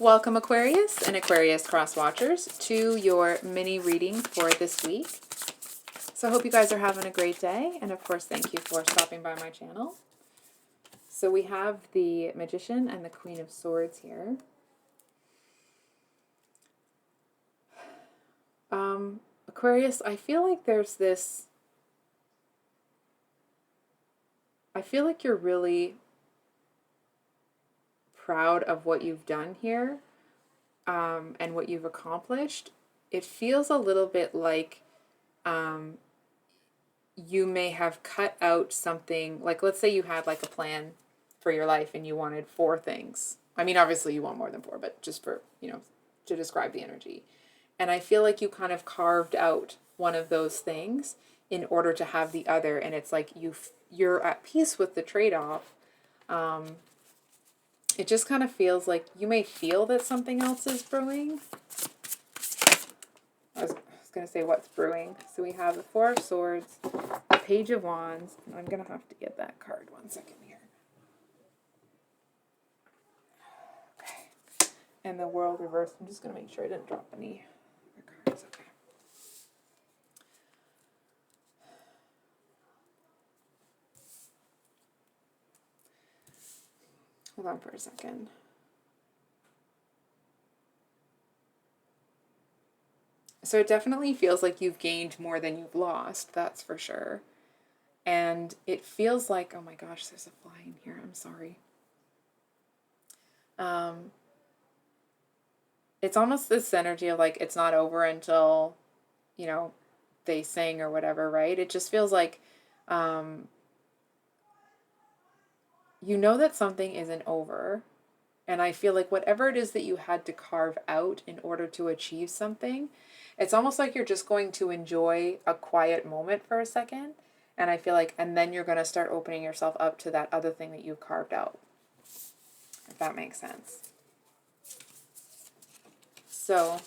Welcome Aquarius and Aquarius cross watchers to your mini reading for this week. So I hope you guys are having a great day, and of course thank you for stopping by my channel. So we have the Magician and the Queen of Swords here. Aquarius, I feel like there's this, I feel like you're really proud of what you've done here and what you've accomplished. It feels a little bit like you may have cut out something, like let's say you had like a plan for your life and you wanted 4 things. I mean, obviously you want more than 4, but just for, to describe the energy. And I feel like you kind of carved out one of those things in order to have the other, and it's like you're at peace with the trade-off. It just kind of feels like you may feel that something else is brewing. I was going to say what's brewing. So we have the Four of Swords, the Page of Wands, and I'm going to have to get that card 1 second here. Okay. And the World reversed. I'm just going to make sure I didn't drop any cards. Okay. Hold on for a second. So it definitely feels like you've gained more than you've lost, that's for sure. And it feels like, oh my gosh, there's a fly in here, I'm sorry. It's almost this energy of like, it's not over until, they sing or whatever, right? It just feels like, you know that something isn't over. And I feel like whatever it is that you had to carve out in order to achieve something, it's almost like you're just going to enjoy a quiet moment for a second. And I feel like, and then you're going to start opening yourself up to that other thing that you've carved out. If that makes sense. So,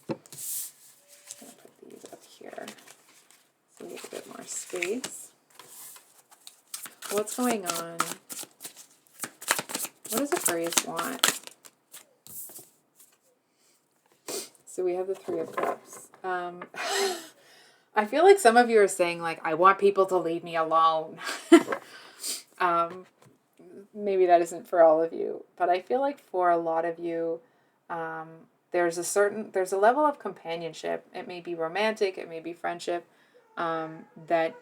I'm going to put these up here so we get a bit more space. What's going on? What does Aquarius want? So we have the Three of Cups. I feel like some of you are saying, like, I want people to leave me alone. Maybe that isn't for all of you. But I feel like for a lot of you, there's a level of companionship. It may be romantic, it may be friendship, that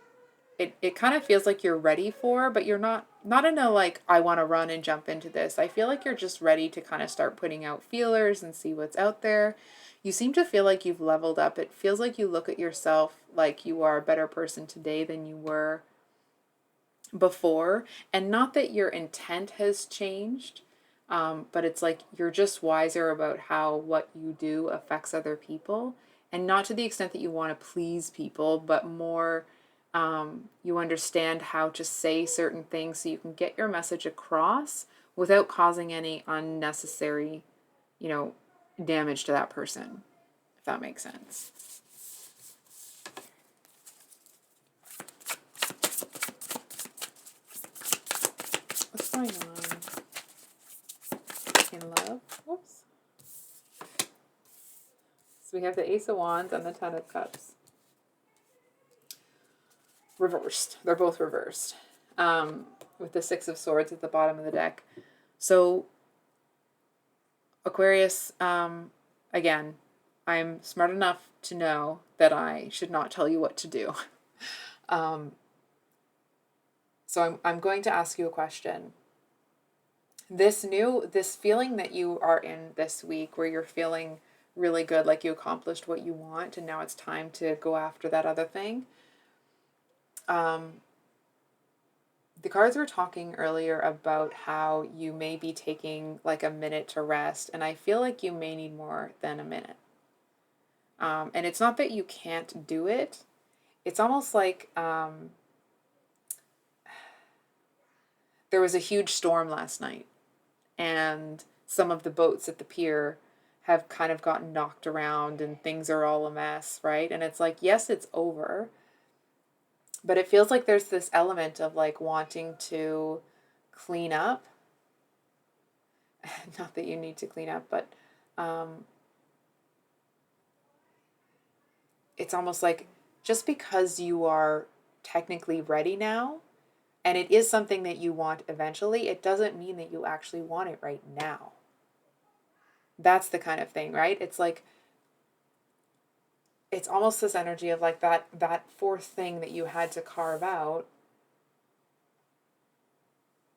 it kind of feels like you're ready for, but you're not in a like, I want to run and jump into this. I feel like you're just ready to kind of start putting out feelers and see what's out there. You seem to feel like you've leveled up. It feels like you look at yourself like you are a better person today than you were before. And not that your intent has changed, but it's like you're just wiser about how what you do affects other people. And not to the extent that you want to please people, but more you understand how to say certain things so you can get your message across without causing any unnecessary, damage to that person, if that makes sense. What's going on in love? Whoops. So we have the Ace of Wands and the Ten of Cups. Reversed. They're both reversed. With the Six of Swords at the bottom of the deck. So Aquarius, again, I'm smart enough to know that I should not tell you what to do. So I'm going to ask you a question. This feeling that you are in this week where you're feeling really good, like you accomplished what you want and now it's time to go after that other thing. The cards were talking earlier about how you may be taking like a minute to rest, and I feel like you may need more than a minute. And it's not that you can't do it. It's almost like there was a huge storm last night, and some of the boats at the pier have kind of gotten knocked around and things are all a mess, right? And it's like, yes, it's over. But it feels like there's this element of like wanting to clean up Not that you need to clean up, but it's almost like just because you are technically ready now, and it is something that you want eventually, it doesn't mean that you actually want it right now. That's the kind of thing, right? It's like, it's almost this energy of like that fourth thing that you had to carve out.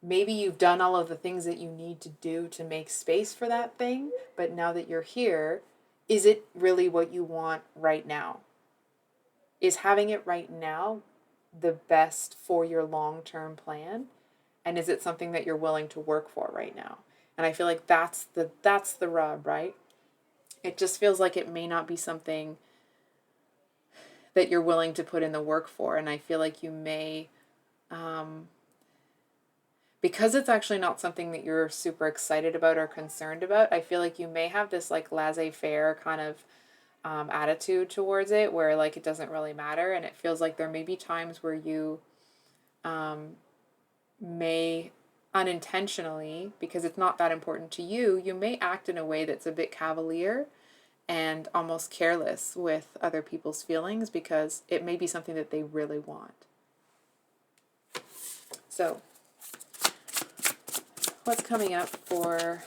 Maybe you've done all of the things that you need to do to make space for that thing, but now that you're here, is it really what you want right now? Is having it right now the best for your long-term plan? And is it something that you're willing to work for right now? And I feel like that's the rub, right? It just feels like it may not be something that you're willing to put in the work for. And I feel like you may, because it's actually not something that you're super excited about or concerned about, I feel like you may have this like laissez-faire kind of attitude towards it, where like it doesn't really matter. And it feels like there may be times where you may unintentionally, because it's not that important to you, you may act in a way that's a bit cavalier and almost careless with other people's feelings, because it may be something that they really want. So, what's coming up for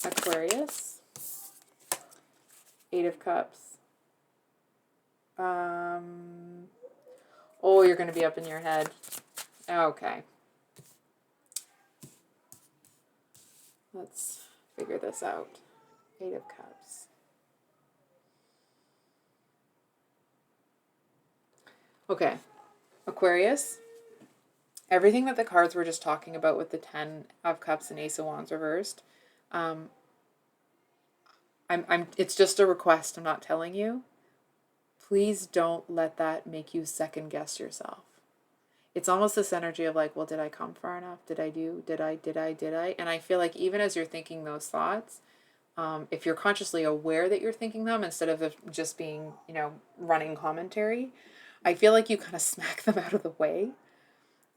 Aquarius? 8 of Cups. Oh, you're going to be up in your head. Okay. Let's figure this out. 8 of Cups. Okay. Aquarius. Everything that the cards were just talking about with the 10 of Cups and Ace of Wands reversed, it's just a request. I'm not telling you. Please don't let that make you second guess yourself. It's almost this energy of like, well, did I come far enough? Did I? And I feel like even as you're thinking those thoughts, if you're consciously aware that you're thinking them instead of just being, running commentary, I feel like you kind of smack them out of the way,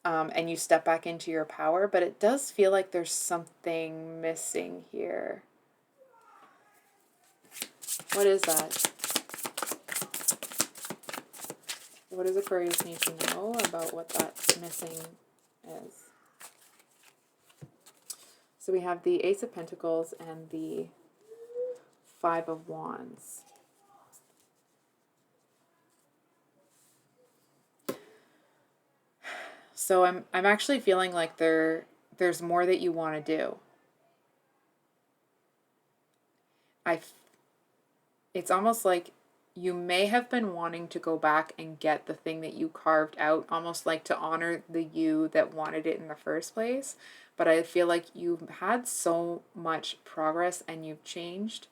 and you step back into your power. But it does feel like there's something missing here. What is that? What does Aquarius need to know about what that's missing is? So we have the Ace of Pentacles and the 5 of Wands. So I'm actually feeling like there's more that you want to do. It's almost like you may have been wanting to go back and get the thing that you carved out, almost like to honor the you that wanted it in the first place. But I feel like you've had so much progress and you've changed,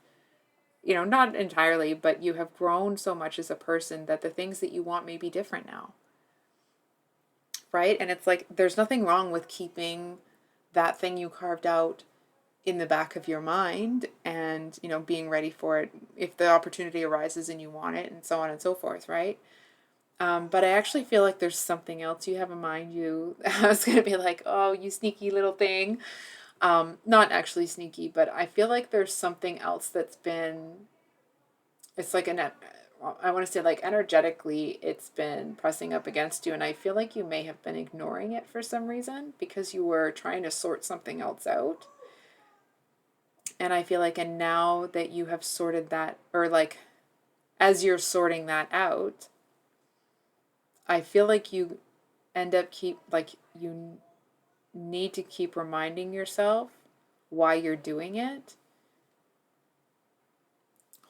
not entirely, but you have grown so much as a person that the things that you want may be different now. Right? And it's like, there's nothing wrong with keeping that thing you carved out in the back of your mind and, being ready for it if the opportunity arises and you want it, and so on and so forth, right? But I actually feel like there's something else you have in mind. I was going to be like, oh, you sneaky little thing. Not actually sneaky, but I feel like there's something else that's been, it's like I want to say like energetically, it's been pressing up against you. And I feel like you may have been ignoring it for some reason because you were trying to sort something else out. And I feel like, and now that you have sorted that, or like, as you're sorting that out, I feel like you end up you need to keep reminding yourself why you're doing it.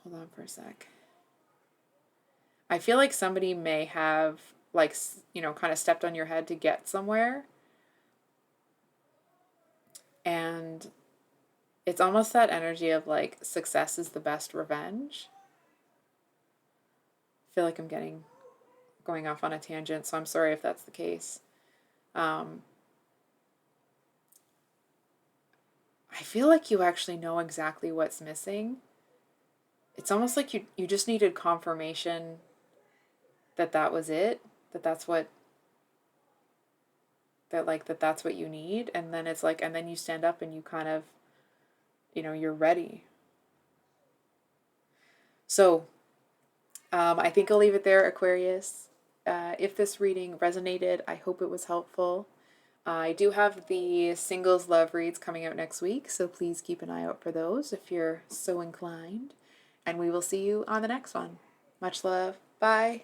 Hold on for a sec. I feel like somebody may have, kind of stepped on your head to get somewhere. And it's almost that energy of like, success is the best revenge. I feel like I'm going off on a tangent, so I'm sorry if that's the case. I feel like you actually know exactly what's missing. It's almost like you just needed confirmation that was it, that's what you need. And then it's like, and then you stand up and you kind of you're ready. So I think I'll leave it there, Aquarius. If this reading resonated, I hope it was helpful. I do have the singles love reads coming out next week, so please keep an eye out for those if you're so inclined. And we will see you on the next one. Much love. Bye.